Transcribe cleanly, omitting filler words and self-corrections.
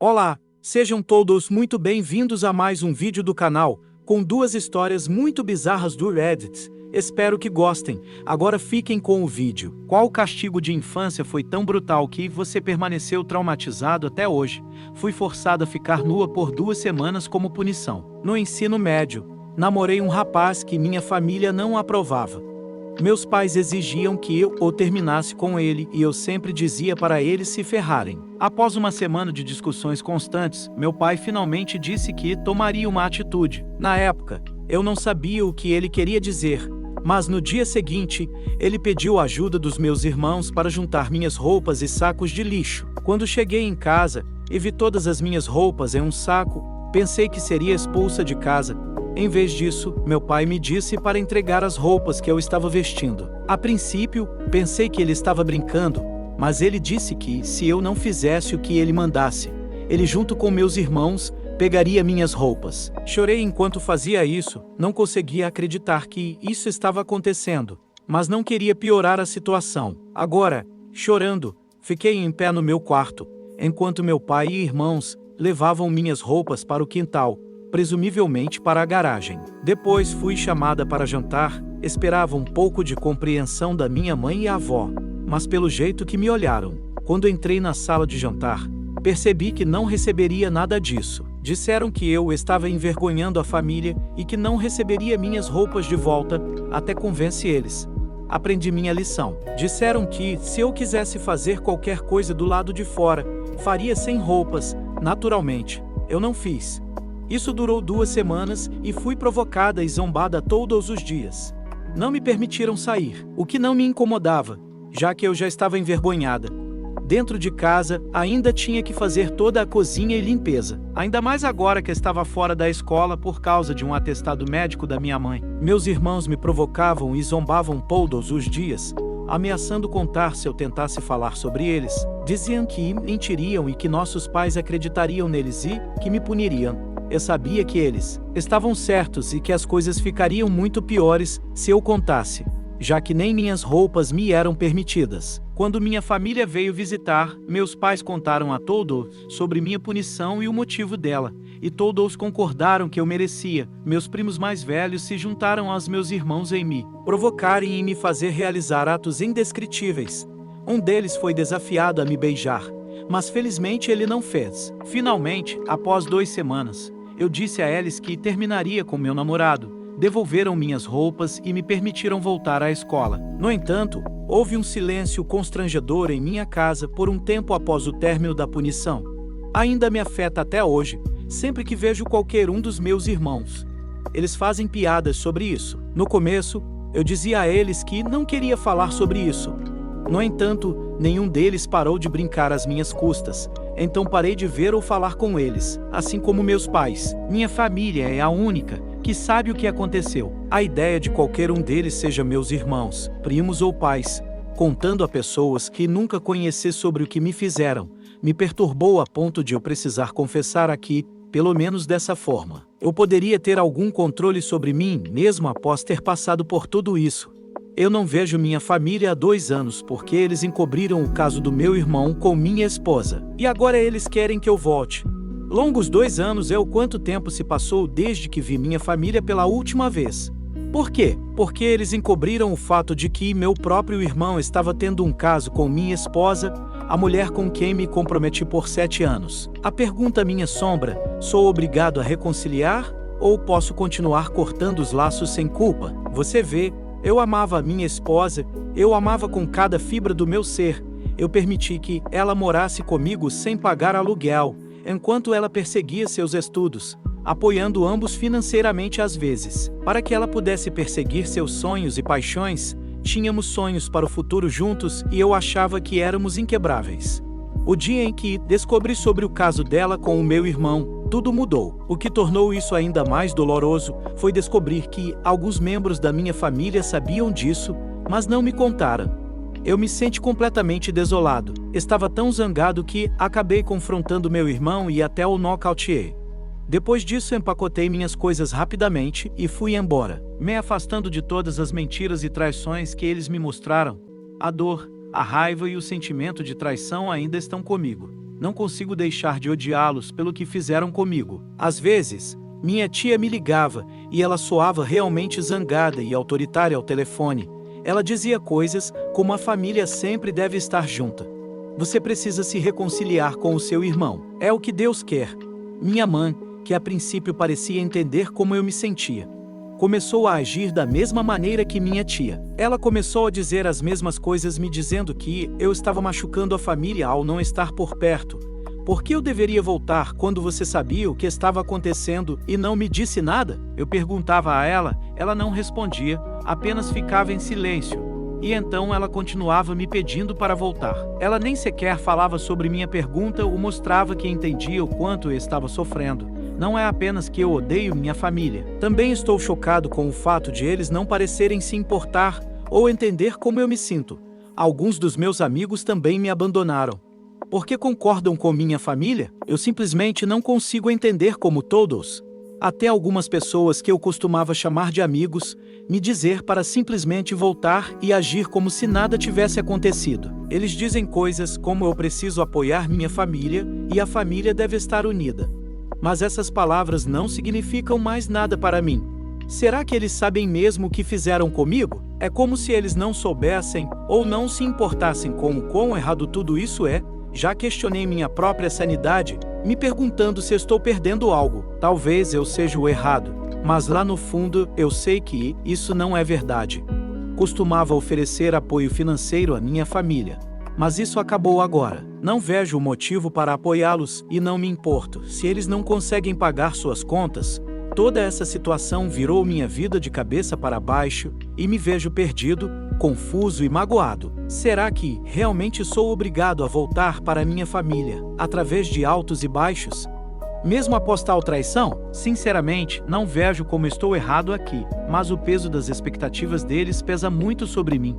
Olá, sejam todos muito bem-vindos a mais um vídeo do canal, com duas histórias muito bizarras do Reddit. Espero que gostem. Agora fiquem com o vídeo. Qual castigo de infância foi tão brutal que você permaneceu traumatizado até hoje? Fui forçada a ficar nua por 2 semanas como punição. No ensino médio, namorei um rapaz que minha família não aprovava. Meus pais exigiam que eu ou terminasse com ele e eu sempre dizia para eles se ferrarem. Após uma semana de discussões constantes, meu pai finalmente disse que tomaria uma atitude. Na época, eu não sabia o que ele queria dizer, mas no dia seguinte, ele pediu a ajuda dos meus irmãos para juntar minhas roupas e sacos de lixo. Quando cheguei em casa e vi todas as minhas roupas em um saco, pensei que seria expulsa de casa. Em vez disso, meu pai me disse para entregar as roupas que eu estava vestindo. A princípio, pensei que ele estava brincando, mas ele disse que, se eu não fizesse o que ele mandasse, ele junto com meus irmãos, pegaria minhas roupas. Chorei enquanto fazia isso, não conseguia acreditar que isso estava acontecendo, mas não queria piorar a situação. Agora, chorando, fiquei em pé no meu quarto, enquanto meu pai e irmãos levavam minhas roupas para o quintal, presumivelmente para a garagem. Depois fui chamada para jantar, esperava um pouco de compreensão da minha mãe e avó, mas pelo jeito que me olharam. Quando entrei na sala de jantar, percebi que não receberia nada disso. Disseram que eu estava envergonhando a família e que não receberia minhas roupas de volta, até convence eles. Aprendi minha lição. Disseram que, se eu quisesse fazer qualquer coisa do lado de fora, faria sem roupas, naturalmente. Eu não fiz. Isso durou 2 semanas e fui provocada e zombada todos os dias. Não me permitiram sair, o que não me incomodava, já que eu já estava envergonhada. Dentro de casa, ainda tinha que fazer toda a cozinha e limpeza, ainda mais agora que estava fora da escola por causa de um atestado médico da minha mãe. Meus irmãos me provocavam e zombavam todos os dias, ameaçando contar se eu tentasse falar sobre eles. Diziam que mentiriam e que nossos pais acreditariam neles e que me puniriam. Eu sabia que eles estavam certos e que as coisas ficariam muito piores se eu contasse, já que nem minhas roupas me eram permitidas. Quando minha família veio visitar, meus pais contaram a todos sobre minha punição e o motivo dela, e todos concordaram que eu merecia. Meus primos mais velhos se juntaram aos meus irmãos em me provocarem e me fazer realizar atos indescritíveis. Um deles foi desafiado a me beijar, mas felizmente ele não fez. Finalmente, após 2 semanas, eu disse a eles que terminaria com meu namorado. Devolveram minhas roupas e me permitiram voltar à escola. No entanto, houve um silêncio constrangedor em minha casa por um tempo após o término da punição. Ainda me afeta até hoje, sempre que vejo qualquer um dos meus irmãos. Eles fazem piadas sobre isso. No começo, eu dizia a eles que não queria falar sobre isso. No entanto, nenhum deles parou de brincar às minhas custas. Então parei de ver ou falar com eles, assim como meus pais. Minha família é a única que sabe o que aconteceu. A ideia de qualquer um deles seja meus irmãos, primos ou pais, contando a pessoas que nunca conheci sobre o que me fizeram, me perturbou a ponto de eu precisar confessar aqui, pelo menos dessa forma. Eu poderia ter algum controle sobre mim, mesmo após ter passado por tudo isso. Eu não vejo minha família há 2 anos porque eles encobriram o caso do meu irmão com minha esposa. E agora eles querem que eu volte. Longos 2 anos é o quanto tempo se passou desde que vi minha família pela última vez. Por quê? Porque eles encobriram o fato de que meu próprio irmão estava tendo um caso com minha esposa, a mulher com quem me comprometi por 7 anos. A pergunta minha sombra: sou obrigado a reconciliar ou posso continuar cortando os laços sem culpa? Você vê, eu amava a minha esposa, eu amava com cada fibra do meu ser. Eu permiti que ela morasse comigo sem pagar aluguel, enquanto ela perseguia seus estudos, apoiando ambos financeiramente às vezes. Para que ela pudesse perseguir seus sonhos e paixões, tínhamos sonhos para o futuro juntos e eu achava que éramos inquebráveis. O dia em que descobri sobre o caso dela com o meu irmão, tudo mudou. O que tornou isso ainda mais doloroso foi descobrir que alguns membros da minha família sabiam disso, mas não me contaram. Eu me senti completamente desolado. Estava tão zangado que acabei confrontando meu irmão e até o nocauteei. Depois disso, empacotei minhas coisas rapidamente e fui embora, me afastando de todas as mentiras e traições que eles me mostraram. A dor, a raiva e o sentimento de traição ainda estão comigo. não consigo deixar de odiá-los pelo que fizeram comigo. Às vezes, minha tia me ligava e ela soava realmente zangada e autoritária ao telefone. Ela dizia coisas como a família sempre deve estar junta. Você precisa se reconciliar com o seu irmão. É o que Deus quer. Minha mãe, que a princípio parecia entender como eu me sentia, começou a agir da mesma maneira que minha tia. Ela começou a dizer as mesmas coisas, me dizendo que eu estava machucando a família ao não estar por perto. Por que eu deveria voltar quando você sabia o que estava acontecendo e não me disse nada? Eu perguntava a ela, ela não respondia, apenas ficava em silêncio. E então ela continuava me pedindo para voltar. Ela nem sequer falava sobre minha pergunta ou mostrava que entendia o quanto eu estava sofrendo. Não é apenas que eu odeio minha família. Também estou chocado com o fato de eles não parecerem se importar ou entender como eu me sinto. Alguns dos meus amigos também me abandonaram. Porque concordam com minha família? Eu simplesmente não consigo entender como todos. Até algumas pessoas que eu costumava chamar de amigos, me dizer para simplesmente voltar e agir como se nada tivesse acontecido. Eles dizem coisas como eu preciso apoiar minha família e a família deve estar unida. Mas essas palavras não significam mais nada para mim. Será que eles sabem mesmo o que fizeram comigo? É como se eles não soubessem ou não se importassem com o quão errado tudo isso é. Já questionei minha própria sanidade, me perguntando se estou perdendo algo. Talvez eu seja o errado, mas lá no fundo eu sei que isso não é verdade. Costumava oferecer apoio financeiro à minha família, mas isso acabou agora. Não vejo o motivo para apoiá-los e não me importo se eles não conseguem pagar suas contas. Toda essa situação virou minha vida de cabeça para baixo e me vejo perdido, confuso e magoado. Será que realmente sou obrigado a voltar para minha família, através de altos e baixos? Mesmo após tal traição? Sinceramente, não vejo como estou errado aqui, mas o peso das expectativas deles pesa muito sobre mim.